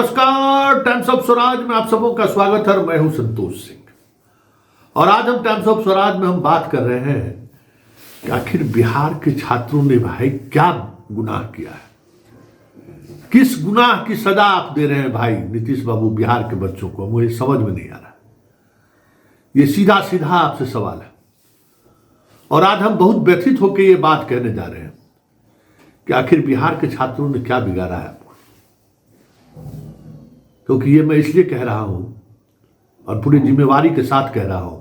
नमस्कार, times of Swaraj में आप सबों का स्वागत है। मैं हूं संतोष सिंह और आज हम टाइम्स ऑफ स्वराज में हम बात कर रहे हैं कि आखिर बिहार के छात्रों ने भाई क्या गुनाह किया है, किस गुनाह की सजा आप दे रहे हैं भाई नीतीश बाबू बिहार के बच्चों को। मुझे समझ में नहीं आ रहा। ये सीधा सीधा आपसे सवाल है और आज हम बहुत व्यथित होकर ये बात कहने जा रहे हैं कि आखिर बिहार के छात्रों ने क्या बिगाड़ा है। क्योंकि ये मैं इसलिए कह रहा हूं और पूरी जिम्मेवारी के साथ कह रहा हूं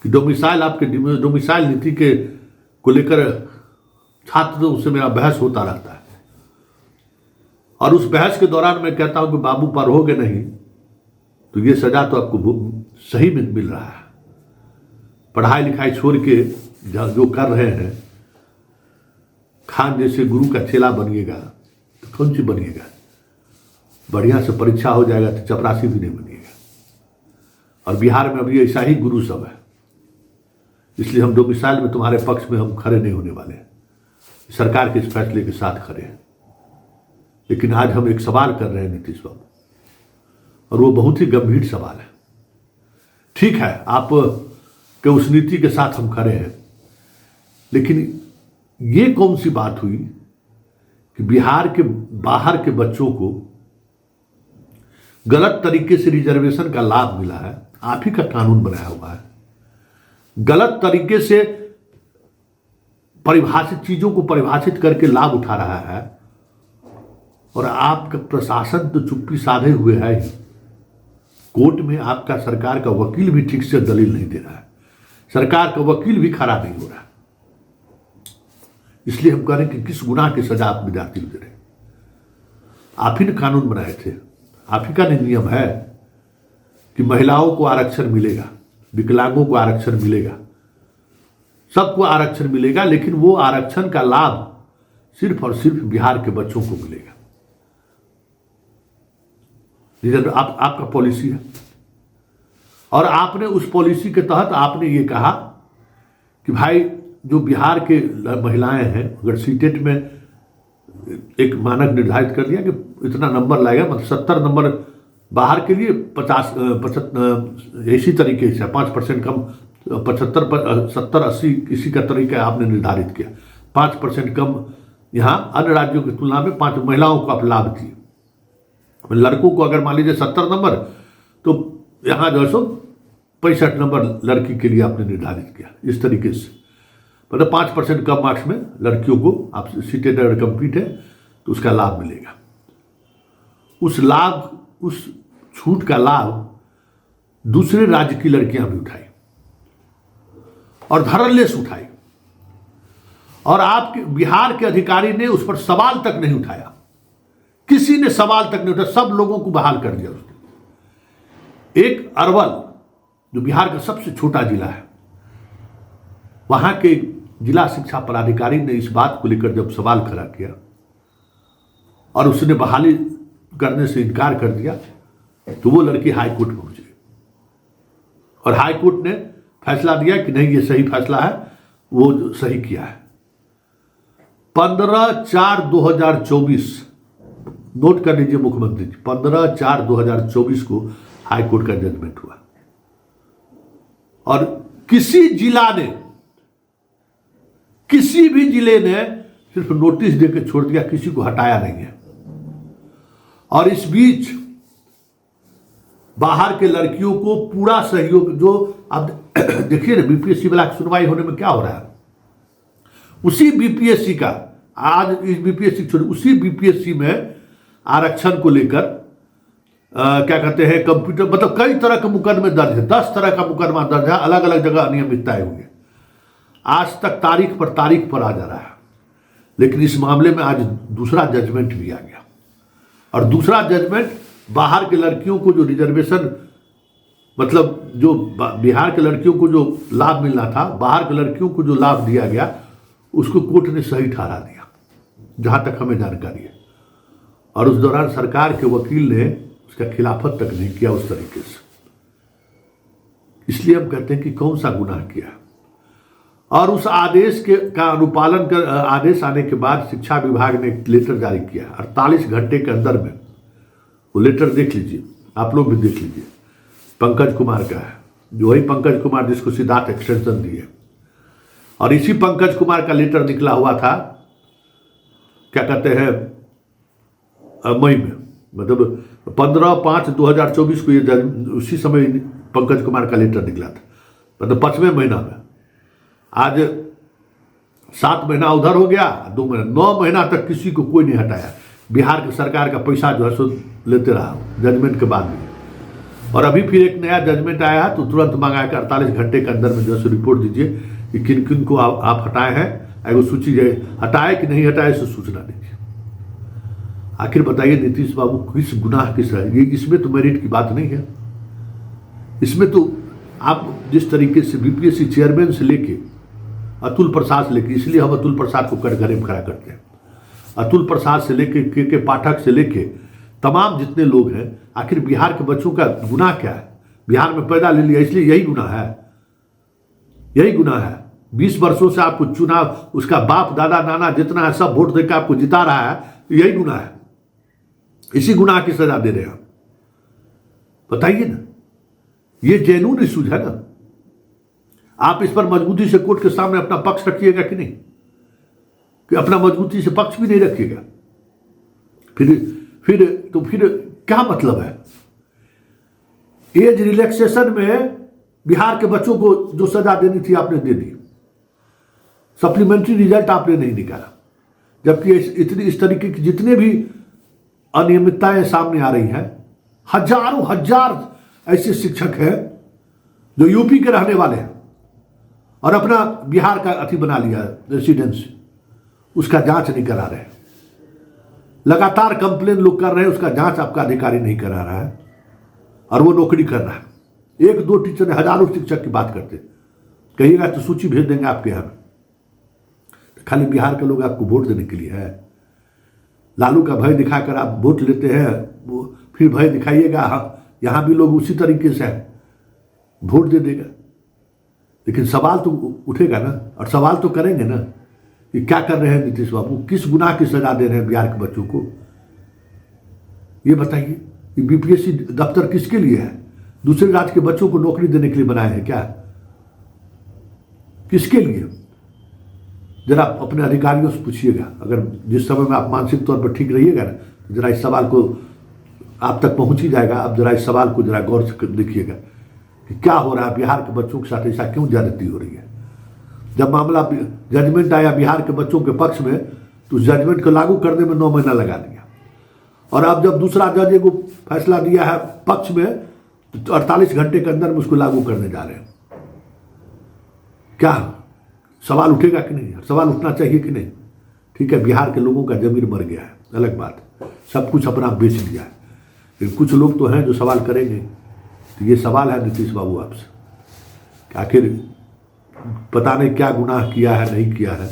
कि डोमिसाइल आपके डोमिसाइल नीति के को लेकर छात्रों से मेरा बहस होता रहता है और उस बहस के दौरान मैं कहता हूं कि बाबू पढ़ोगे नहीं तो ये सजा तो आपको सही में मिल रहा है। पढ़ाई लिखाई छोड़ के जो कर रहे हैं, खान जैसे गुरु का चेला बनिएगा तो कौन सी बनिएगा। बढ़िया से परीक्षा हो जाएगा तो चपरासी भी नहीं बनिएगा। और बिहार में अभी ऐसा ही गुरु सब है, इसलिए हम डोमिसाइल में तुम्हारे पक्ष में हम खड़े नहीं होने वाले। सरकार के इस फैसले के साथ खड़े हैं। लेकिन आज हम एक सवाल कर रहे हैं नीतीश बाबू, और वो बहुत ही गंभीर सवाल है। ठीक है, आप के उस नीति के साथ हम खड़े हैं, लेकिन ये कौन सी बात हुई कि बिहार के बाहर के बच्चों को गलत तरीके से रिजर्वेशन का लाभ मिला है। आप ही का कानून बनाया हुआ है, गलत तरीके से परिभाषित चीजों को परिभाषित करके लाभ उठा रहा है और आपका प्रशासन तो चुप्पी साधे हुए है ही। कोर्ट में आपका सरकार का वकील भी ठीक से दलील नहीं दे रहा है, सरकार का वकील भी खड़ा नहीं हो रहा। इसलिए हम कह रहे हैं कि किस गुनाह की सजा आप विद्यार्थी को दे रहे हैं। आप ही ने कानून बनाए थे, आप ही का नियम है कि महिलाओं को आरक्षण मिलेगा, विकलांगों को आरक्षण मिलेगा, सबको आरक्षण मिलेगा, लेकिन वो आरक्षण का लाभ सिर्फ और सिर्फ बिहार के बच्चों को मिलेगा। आपका पॉलिसी है और आपने उस पॉलिसी के तहत आपने ये कहा कि भाई जो बिहार के महिलाएं हैं, अगर सीटेट में एक मानक निर्धारित कर दिया कि इतना नंबर लाएगा, मतलब 70 नंबर बाहर के लिए 50 इसी तरीके से 5% कम, 75 70 80 इसी का तरीका आपने निर्धारित किया। 5% कम यहाँ अन्य राज्यों की तुलना में 5 महिलाओं को आप लाभ दिए। लड़कों को अगर मान लीजिए 70 नंबर, तो यहाँ जो है 65 नंबर लड़की के लिए आपने निर्धारित किया। इस तरीके से मतलब 5% कम मार्क्स में लड़कियों को आप सीटेड अगर कंप्लीट है तो उसका लाभ मिलेगा। उस छूट का लाभ दूसरे राज्य की लड़कियां भी उठाई और धड़ल्ले से उठाई, और आपके बिहार के अधिकारी ने उस पर सवाल तक नहीं उठाया। किसी ने सवाल तक नहीं उठाया, सब लोगों को बहाल कर दिया उसने। एक अरवल जो बिहार का सबसे छोटा जिला है, वहां के जिला शिक्षा पदाधिकारी ने इस बात को लेकर जब सवाल खड़ा किया और उसने बहाली करने से इनकार कर दिया, तो वो लड़की हाई कोर्ट पहुंच गई और हाई कोर्ट ने फैसला दिया कि नहीं, ये सही फैसला है, वो सही किया है। 15/4/2024 नोट कर लीजिए मुख्यमंत्री जी, 15/4/2024 को हाई कोर्ट का जजमेंट हुआ और किसी भी जिले ने सिर्फ नोटिस देकर छोड़ दिया, किसी को हटाया नहीं है। और इस बीच बाहर के लड़कियों को पूरा सहयोग, जो अब देखिए ना बीपीएससी वाला सुनवाई होने में क्या हो रहा है, उसी बीपीएससी का आज इस बीपीएससी छोड़ उसी बीपीएससी में आरक्षण को लेकर क्या कहते हैं कंप्यूटर, मतलब कई तरह के मुकदमे दर्ज है, 10 तरह का मुकदमा दर्ज है, अलग अलग जगह अनियमितताएं हुई है। आज तक तारीख पर आ जा रहा है, लेकिन इस मामले में आज दूसरा जजमेंट भी आ गया और दूसरा जजमेंट बाहर के लड़कियों को जो रिजर्वेशन, मतलब जो बिहार के लड़कियों को जो लाभ मिलना था, बाहर के लड़कियों को जो लाभ दिया गया, उसको कोर्ट ने सही ठहरा दिया, जहां तक हमें जानकारी है। और उस दौरान सरकार के वकील ने उसका खिलाफत तक नहीं किया उस तरीके से। इसलिए हम कहते हैं कि कौन सा गुनाह किया। और उस आदेश का अनुपालन कर आदेश आने के बाद शिक्षा विभाग ने एक लेटर जारी किया, 48 घंटे के अंदर में वो लेटर देख लीजिए, आप लोग भी देख लीजिए, पंकज कुमार का है, जो वही पंकज कुमार जिसको सिद्धार्थ एक्सटेंशन दी है। और इसी पंकज कुमार का लेटर निकला हुआ था, क्या कहते हैं, मई में, मतलब 15/5/2024 को ये उसी समय पंकज कुमार का लेटर निकला था, मतलब 5वें महीना में। आज 7 महीना उधर हो गया, 2 महीना, 9 महीना तक किसी को कोई नहीं हटाया। बिहार की सरकार का पैसा जो है सो लेते रहा जजमेंट के बाद भी। और अभी फिर एक नया जजमेंट आया है तो तुरंत मंगाया कि 48 घंटे के अंदर में जो है सो रिपोर्ट दीजिए कि किन किन को आप हटाए हैं, एगो सूची जाए, हटाए कि नहीं हटाए इसे सूचना दीजिए। आखिर बताइए नीतीश बाबू किस गुनाह किस है ये? इसमें तो मेरिट की बात नहीं है। इसमें तो आप जिस तरीके से बीपीएससी चेयरमैन से लेके अतुल प्रसाद से लेके, इसलिए हम अतुल प्रसाद को कटघरे में खड़ा करते हैं, अतुल प्रसाद से लेके के पाठक से लेके तमाम जितने लोग हैं, आखिर बिहार के बच्चों का गुनाह क्या है? बिहार में पैदा ले लिया इसलिए यही गुनाह है, यही गुनाह है। 20 वर्षों से आपको चुनाव, उसका बाप दादा नाना जितना है सब वोट देकर आपको जिता रहा है, यही गुनाह है। इसी गुनाह की सजा दे रहे हैं आप। बताइए ना, ये जेन्युइन इश्यूज है ना? आप इस पर मजबूती से कोर्ट के सामने अपना पक्ष रखिएगा कि नहीं? कि अपना मजबूती से पक्ष भी नहीं रखिएगा, फिर क्या मतलब है? एज रिलैक्सेशन में बिहार के बच्चों को जो सजा देनी थी आपने दे दी, सप्लीमेंट्री रिजल्ट आपने नहीं निकाला, जबकि इस तरीके की जितने भी अनियमितताएं सामने आ रही हैं, हजारों हजार ऐसे शिक्षक हैं जो यूपी के रहने वाले हैं और अपना बिहार का अति बना लिया रेसिडेंस, उसका जांच नहीं करा रहे। लगातार कंप्लेन लोग कर रहे हैं, उसका जांच आपका अधिकारी नहीं करा रहा है और वो नौकरी कर रहा है। 1-2 टीचर ने, हजारों शिक्षक की बात करते, कहिएगा तो सूची भेज देंगे आपके यहाँ में। खाली बिहार के लोग आपको वोट देने के लिए है। लालू का भय दिखाकर आप वोट लेते हैं, वो फिर भय दिखाइएगा, यहाँ भी लोग उसी तरीके से वोट दे देगा। लेकिन सवाल तो उठेगा ना, और सवाल तो करेंगे ना कि क्या कर रहे हैं नीतीश बाबू, किस गुनाह की सजा दे रहे हैं बिहार के बच्चों को? ये बताइए, कि बीपीएससी दफ्तर किसके लिए है? दूसरे राज्य के बच्चों को नौकरी देने के लिए बनाए हैं क्या? किसके लिए? जरा अपने अधिकारियों से पूछिएगा। अगर जिस समय में आप मानसिक तौर पर ठीक रहिएगा ना, तो जरा इस सवाल को आप तक पहुंच ही जाएगा। आप जरा इस सवाल को जरा गौर से देखिएगा कि क्या हो रहा है बिहार के बच्चों के साथ, ऐसा क्यों ज्यादती हो रही है? जब मामला जजमेंट आया बिहार के बच्चों के पक्ष में, तो उस जजमेंट को लागू करने में 9 महीना लगा दिया, और अब जब दूसरा जज को फैसला दिया है पक्ष में, तो 48 घंटे के अंदर में उसको लागू करने जा रहे हैं। क्या सवाल उठेगा कि नहीं? सवाल उठना चाहिए कि नहीं? ठीक है, बिहार के लोगों का जमीर मर गया है, अलग बात, सब कुछ अपना बेच लिया है, लेकिन कुछ लोग तो हैं जो सवाल करेंगे। तो ये सवाल है नीतीश बाबू आपसे, आखिर पता नहीं क्या गुनाह किया है, नहीं किया है,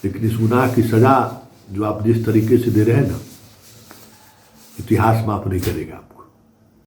लेकिन इस गुनाह की सजा जो आप जिस तरीके से दे रहे हैं ना, इतिहास माफ नहीं करेगा।